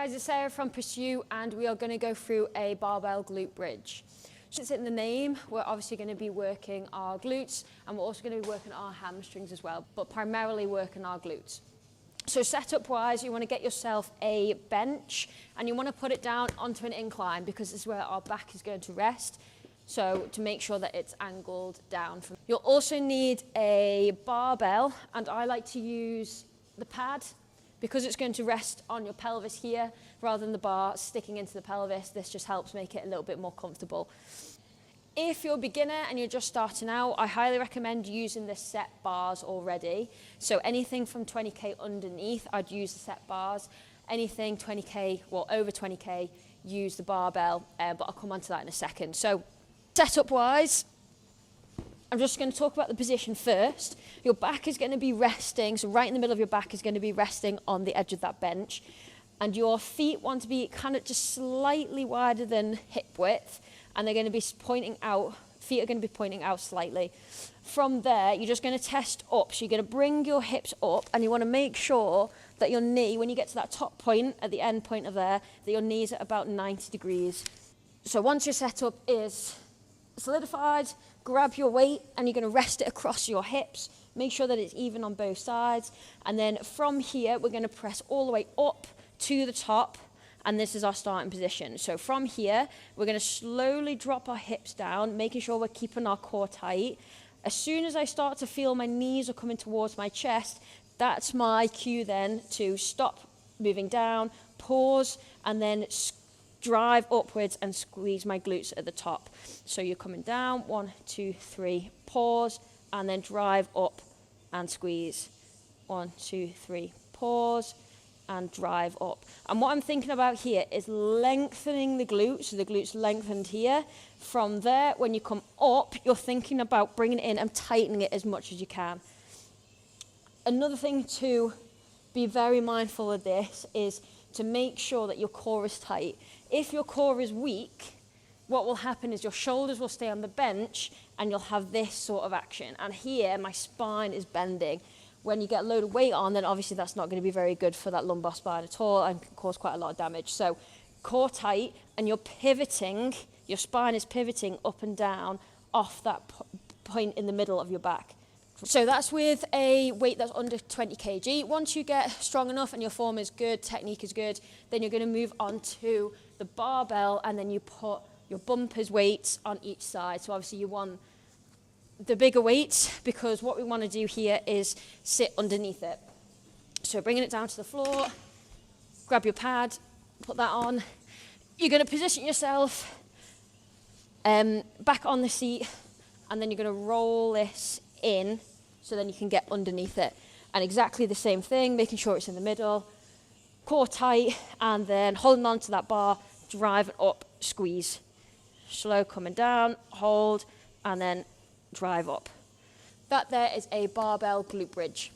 guys, it's Sarah from Pursue, and we are going to go through a barbell glute bridge. Since it's in the name, we're obviously going to be working our glutes, and we're also going to be working our hamstrings as well, but primarily working our glutes. So setup wise, you want to get yourself a bench and you want to put it down onto an incline because this is where our back is going to rest. So to make sure that it's angled down. You'll also need a barbell, and I like to use the pad because it's going to rest on your pelvis here rather than the bar sticking into the pelvis. This just helps make it a little bit more comfortable. If you're a beginner and you're just starting out, I highly recommend using the set bars already. So anything from 20k underneath, I'd use the set bars. Anything 20k, well over 20k, use the barbell, but I'll come on to that in a second. So setup wise, I'm just going to talk about the position first. Your back is going to be resting, so right in the middle of your back is going to be resting on the edge of that bench. And your feet want to be kind of just slightly wider than hip width, and they're going to be pointing out, feet are going to be pointing out slightly. From there, you're just going to test up. So you're going to bring your hips up, and you want to make sure that your knee, when you get to that top point, at the end point of there, that your knee's at about 90 degrees. So once your setup is solidified, grab your weight, and you're going to rest it across your hips. Make sure that it's even on both sides. And then from here, we're going to press all the way up to the top. And this is our starting position. So from here, we're going to slowly drop our hips down, making sure we're keeping our core tight. As soon as I start to feel my knees are coming towards my chest, that's my cue then to stop moving down, pause, and then drive upwards and squeeze my glutes at the top. So you're coming down, 1, 2, 3, pause, and then drive up and squeeze. 1, 2, 3, pause, and drive up. And what I'm thinking about here is lengthening the glutes, so the glutes lengthened here. From there, when you come up, you're thinking about bringing it in and tightening it as much as you can. Another thing to be very mindful of this is to make sure that your core is tight. If your core is weak, what will happen is your shoulders will stay on the bench and you'll have this sort of action. And here, my spine is bending. When you get a load of weight on, then obviously that's not going to be very good for that lumbar spine at all and can cause quite a lot of damage. So core tight, and you're pivoting, your spine is pivoting up and down off that point in the middle of your back. So that's with a weight that's under 20 kg. Once you get strong enough and your form is good, technique is good, then you're going to move on to the barbell, and then you put your bumpers weights on each side. So obviously you want the bigger weights, because what we want to do here is sit underneath it. So bringing it down to the floor, grab your pad, put that on. You're going to position yourself back on the seat, and then you're going to roll this in so then you can get underneath it. And exactly the same thing, making sure it's in the middle, core tight, and then holding on to that bar, drive it up, squeeze. Slow coming down, hold, and then drive up. That there is a barbell glute bridge.